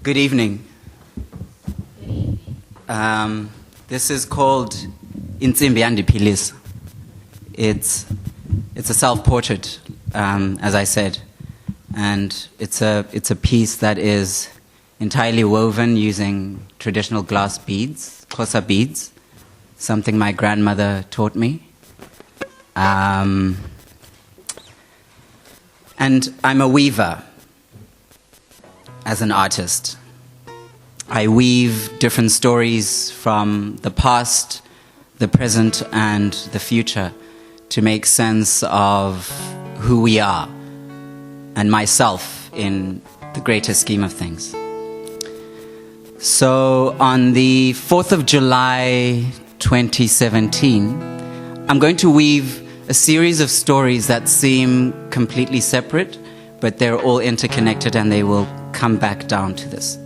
Good evening. This is called Intsimbi Yandiphilisa. It's a self-portrait, as I said, and it's a piece that is entirely woven using traditional glass beads, Xhosa beads, something my grandmother taught me. And I'm a weaver as an artist. I weave different stories from the past, the present, and the future to make sense of who we are and myself in the greater scheme of things. So on the 4th of July 2017, I'm going to weave a series of stories that seem completely separate, but they're all interconnected and they will come back down to this.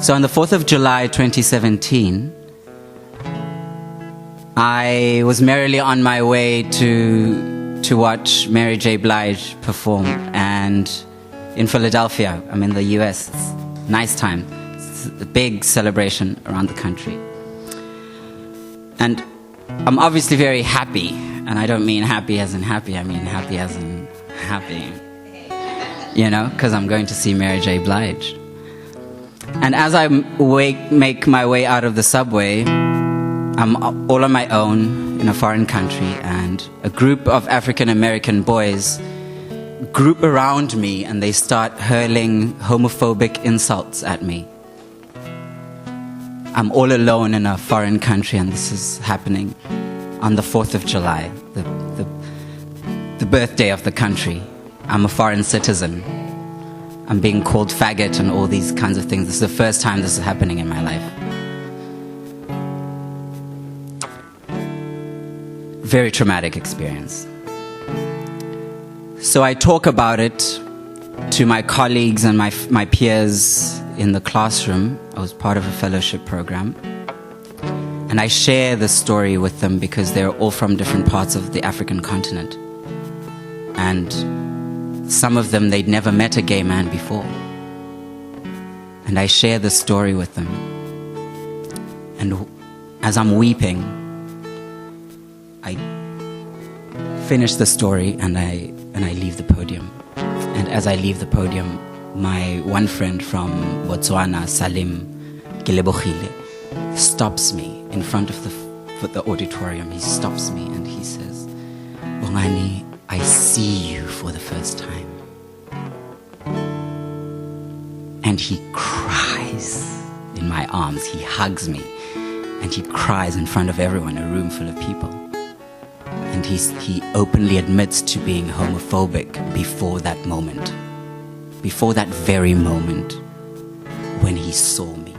So on the 4th of July 2017, I was merrily on my way to watch Mary J. Blige perform, and in Philadelphia, I'm in the US. It's a nice time. It's a big celebration around the country. And I'm obviously very happy, and I don't mean happy as in happy, I mean happy as in happy. You know, because I'm going to see Mary J. Blige. And as I make my way out of the subway, I'm all on my own in a foreign country, and a group of African American boys group around me and they start hurling homophobic insults at me. I'm all alone in a foreign country, and this is happening on the 4th of July, the birthday of the country. I'm a foreign citizen. I'm being called faggot and all these kinds of things. This is the first time this is happening in my life. Very traumatic experience. So I talk about it to my colleagues and my peers in the classroom. I was part of a fellowship program. And I share this story with them because they're all from different parts of the African continent. And some of them, they'd never met a gay man before. And I share this story with them. And as I'm weeping, I finish the story and I leave the podium. And as I leave the podium, my one friend from Botswana, Salim Gilebohile, stops me in front of the auditorium. He stops me and he says, "Bongani, I see you for the first time." And he cries in my arms. He hugs me and he cries in front of everyone, a room full of people. And he openly admits to being homophobic before that moment, before that very moment when he saw me.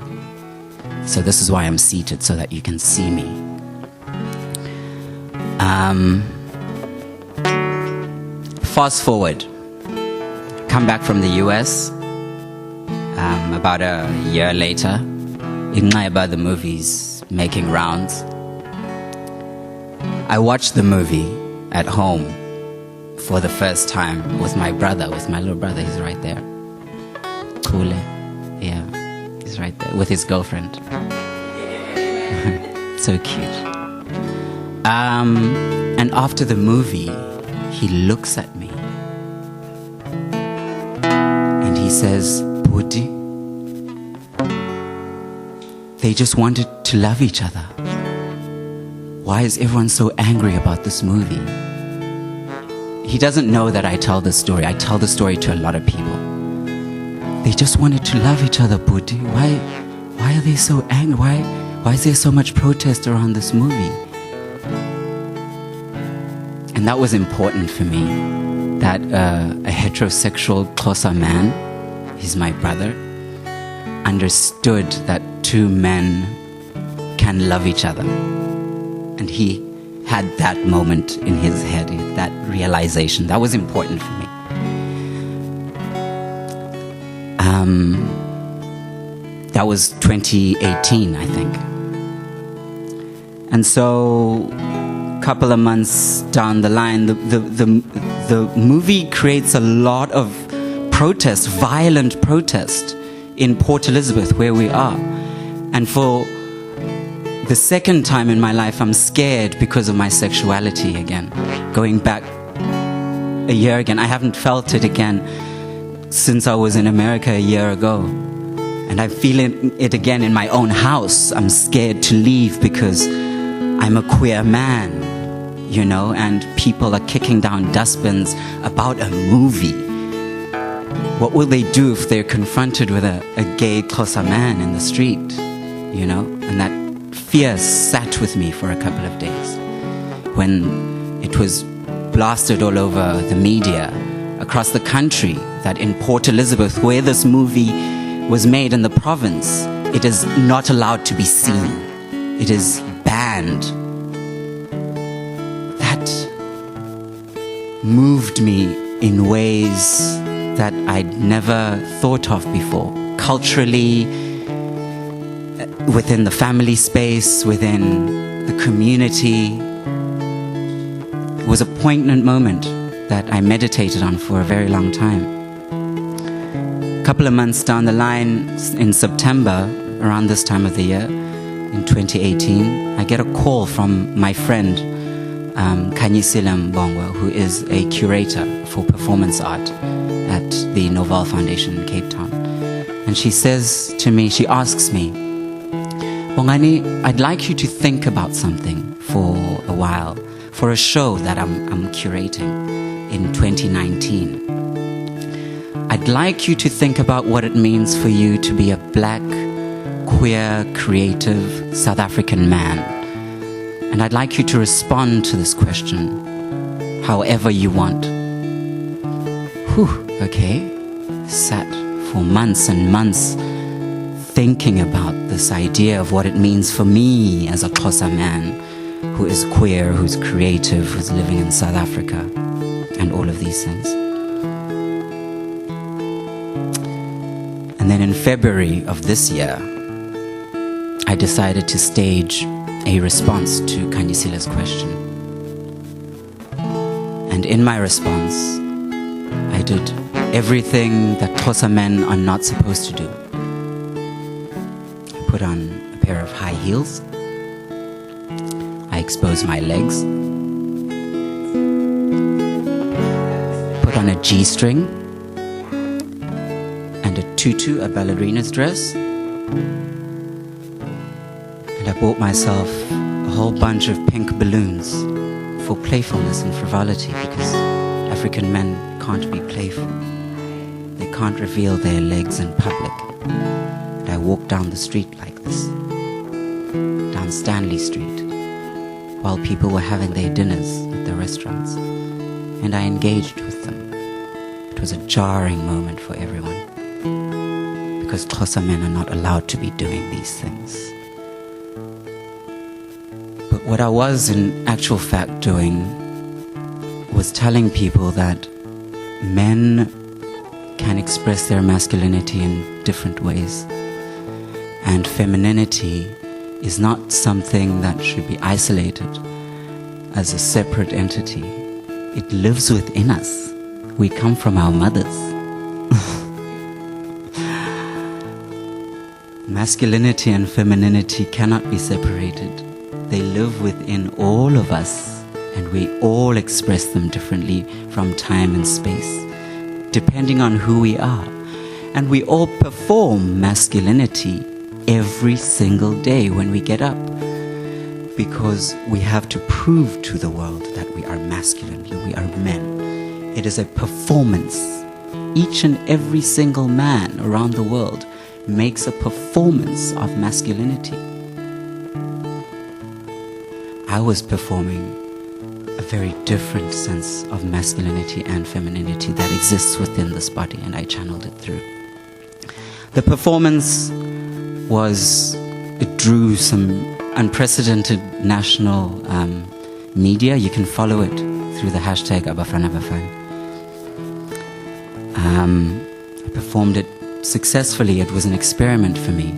So this is why I'm seated, so that you can see me. Fast forward, come back from the US, about a year later, Inqaiba, the movie's making rounds. I watched the movie at home for the first time with my brother, with my little brother. He's right there. Kule, yeah, he's right there with his girlfriend. So cute. And after the movie, he looks at me and he says, "Bhuti, they just wanted to love each other. Why is everyone so angry about this movie?" He doesn't know that I tell this story. I tell the story to a lot of people. They just wanted to love each other, Bhuti. Why are they so angry? Why is there so much protest around this movie? And that was important for me, that a heterosexual Xhosa man, he's my brother, understood that two men can love each other. And he had that moment in his head, that realization. That was important for me. That was 2018, I think. And so a couple of months down the line, the movie creates a lot of protest, violent protest in Port Elizabeth, where we are. And for the second time in my life, I'm scared because of my sexuality again. Going back a year again, I haven't felt it again since I was in America a year ago. And I'm feeling it again in my own house. I'm scared to leave because I'm a queer man, you know, and people are kicking down dustbins about a movie. What will they do if they're confronted with a gay Xhosa man in the street, you know? And that fear sat with me for a couple of days. When it was blasted all over the media across the country that in Port Elizabeth, where this movie was made in the province, it is not allowed to be seen. It is banned. That moved me in ways that I'd never thought of before. Culturally, within the family space, within the community. It was a poignant moment that I meditated on for a very long time. A couple of months down the line, in September, around this time of the year, in 2018, I get a call from my friend, Khanyisile Mbongwa, who is a curator for performance art at the Noval Foundation in Cape Town. And she says to me, she asks me, Bongani, I'd like you to think about something for a while, for a show that I'm curating in 2019. I'd like you to think about what it means for you to be a black, queer, creative South African man. And I'd like you to respond to this question however you want. Whew, okay. Sat for months and months thinking about this idea of what it means for me as a Xhosa man who is queer, who's creative, who's living in South Africa, and all of these things. And then in February of this year, I decided to stage a response to Khanyisile's question. And in my response, I did everything that Xhosa men are not supposed to do. I put on a pair of high heels. I exposed my legs. Put on a G-string and a tutu, a ballerina's dress. And I bought myself a whole bunch of pink balloons for playfulness and frivolity, because African men can't be playful. They can't reveal their legs in public. And I walked down the street like this, down Stanley Street, while people were having their dinners at the restaurants. And I engaged with them. It was a jarring moment for everyone, because Xhosa men are not allowed to be doing these things. But what I was in actual fact doing was telling people that men can express their masculinity in different ways, and femininity is not something that should be isolated as a separate entity. It lives within us. We come from our mothers. Masculinity and femininity cannot be separated. They live within all of us, and we all express them differently from time and space, depending on who we are. And we all perform masculinity every single day when we get up, because we have to prove to the world that we are masculine, that we are men. It is a performance. Each and every single man around the world makes a performance of masculinity. I was performing a very different sense of masculinity and femininity that exists within this body, and I channeled it through. The performance it drew some unprecedented national media. You can follow it through the hashtag #AbafanaBafana. I performed it successfully. It was an experiment for me.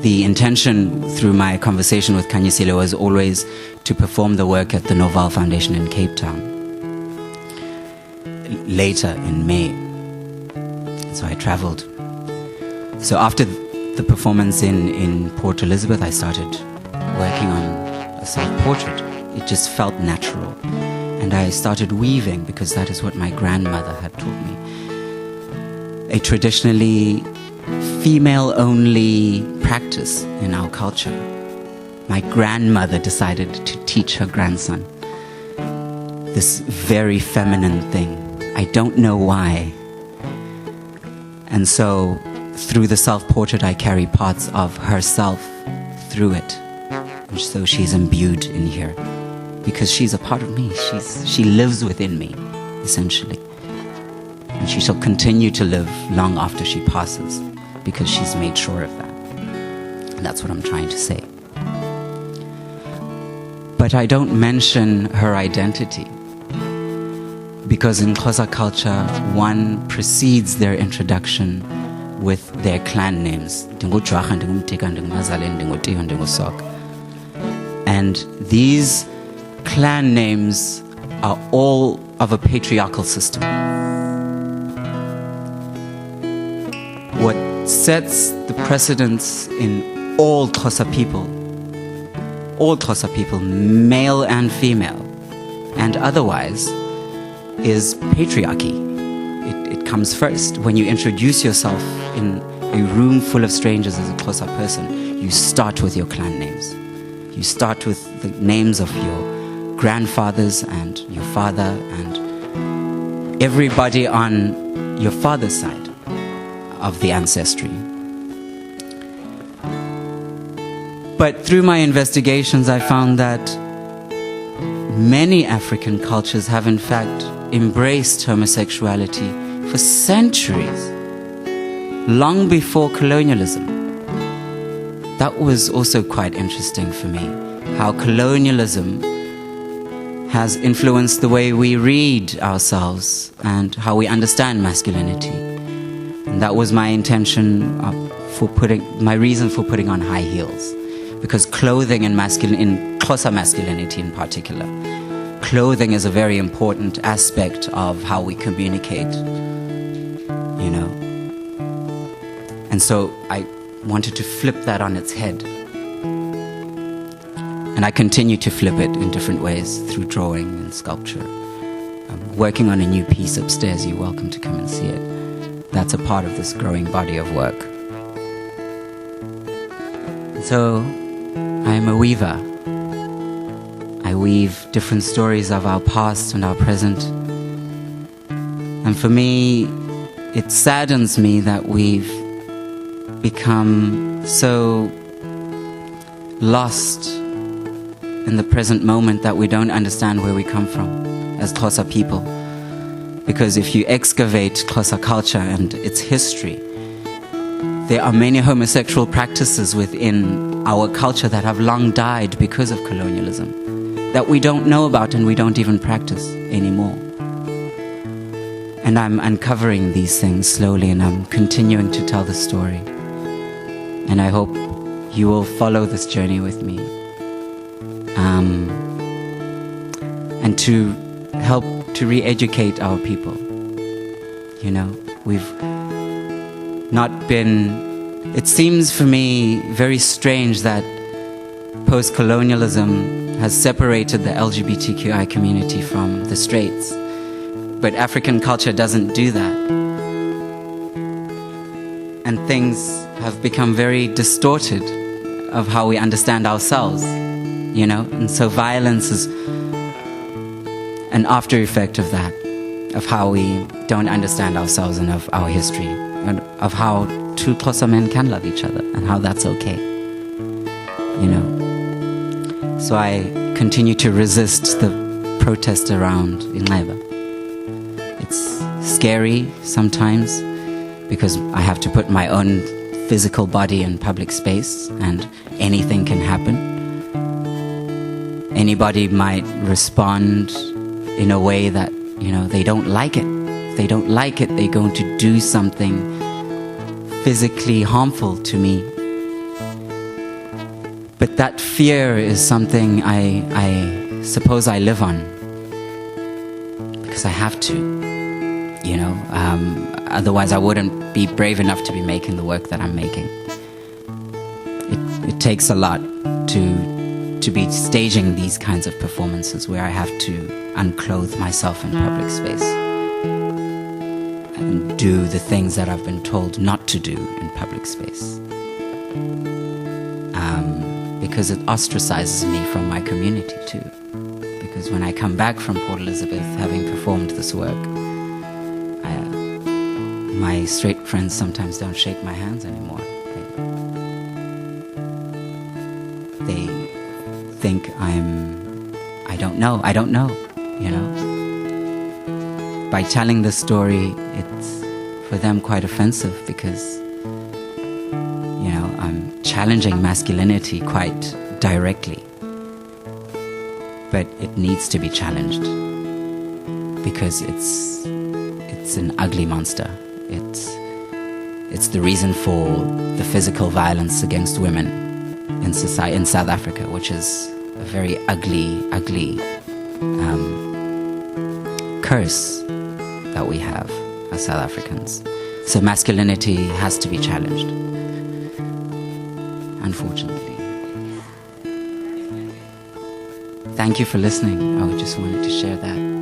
The intention through my conversation with Khanyisile was always to perform the work at the Noval Foundation in Cape Town later in May. So I traveled So after the performance in Port Elizabeth, I started working on a self-portrait. It just felt natural. And I started weaving because that is what my grandmother had taught me. A traditionally female-only practice in our culture. My grandmother decided to teach her grandson this very feminine thing. I don't know why. And so through the self-portrait, I carry parts of herself through it. And so she's imbued in here because she's a part of me. She lives within me, essentially. And she shall continue to live long after she passes because she's made sure of that. And that's what I'm trying to say. But I don't mention her identity because in Xhosa culture, one precedes their introduction with their clan names. And these clan names are all of a patriarchal system. What sets the precedence in all Xhosa people, male and female, and otherwise, is patriarchy. It comes first. When you introduce yourself in a room full of strangers as a Xhosa person, you start with your clan names. You start with the names of your grandfathers and your father and everybody on your father's side of the ancestry. But through my investigations, I found that many African cultures have in fact embraced homosexuality for centuries, long before colonialism. That was also quite interesting for me, how colonialism has influenced the way we read ourselves and how we understand masculinity. And that was my intention my reason for putting on high heels. Because clothing in Xhosa masculinity in particular, clothing is a very important aspect of how we communicate, you know. And so I wanted to flip that on its head. And I continue to flip it in different ways through drawing and sculpture. I'm working on a new piece upstairs. You're welcome to come and see it. That's a part of this growing body of work. So I'm a weaver. I weave different stories of our past and our present. And for me, it saddens me that we've become so lost in the present moment that we don't understand where we come from as Xhosa people. Because if you excavate Xhosa culture and its history, there are many homosexual practices within our culture that have long died because of colonialism, that we don't know about and we don't even practice anymore. And I'm uncovering these things slowly, and I'm continuing to tell the story. And I hope you will follow this journey with me. And to help to re-educate our people. You know, we've not been... It seems for me very strange that post-colonialism has separated the LGBTQI community from the straights. But African culture doesn't do that. And things have become very distorted of how we understand ourselves, you know? And so violence is an after effect of that, of how we don't understand ourselves and of our history, and of how two Xhosa men can love each other and how that's okay, you know? So I continue to resist the protest around Inxeba. It's scary sometimes because I have to put my own physical body in public space and anything can happen. Anybody might respond in a way that, you know, they don't like it. If they don't like it, they're going to do something physically harmful to me. But that fear is something I suppose I live on because I have to. You know, Otherwise, I wouldn't be brave enough to be making the work that I'm making. It takes a lot to be staging these kinds of performances where I have to unclothe myself in public space and do the things that I've been told not to do in public space. Because it ostracizes me from my community too. Because when I come back from Port Elizabeth, having performed this work, my straight friends sometimes don't shake my hands anymore. They think I don't know, you know. By telling this story, it's for them quite offensive because, you know, I'm challenging masculinity quite directly. But it needs to be challenged because it's an ugly monster. It's the reason for the physical violence against women in society in South Africa, which is a very ugly curse that we have as South Africans. So masculinity has to be challenged, unfortunately. Thank you for listening. I just wanted to share that.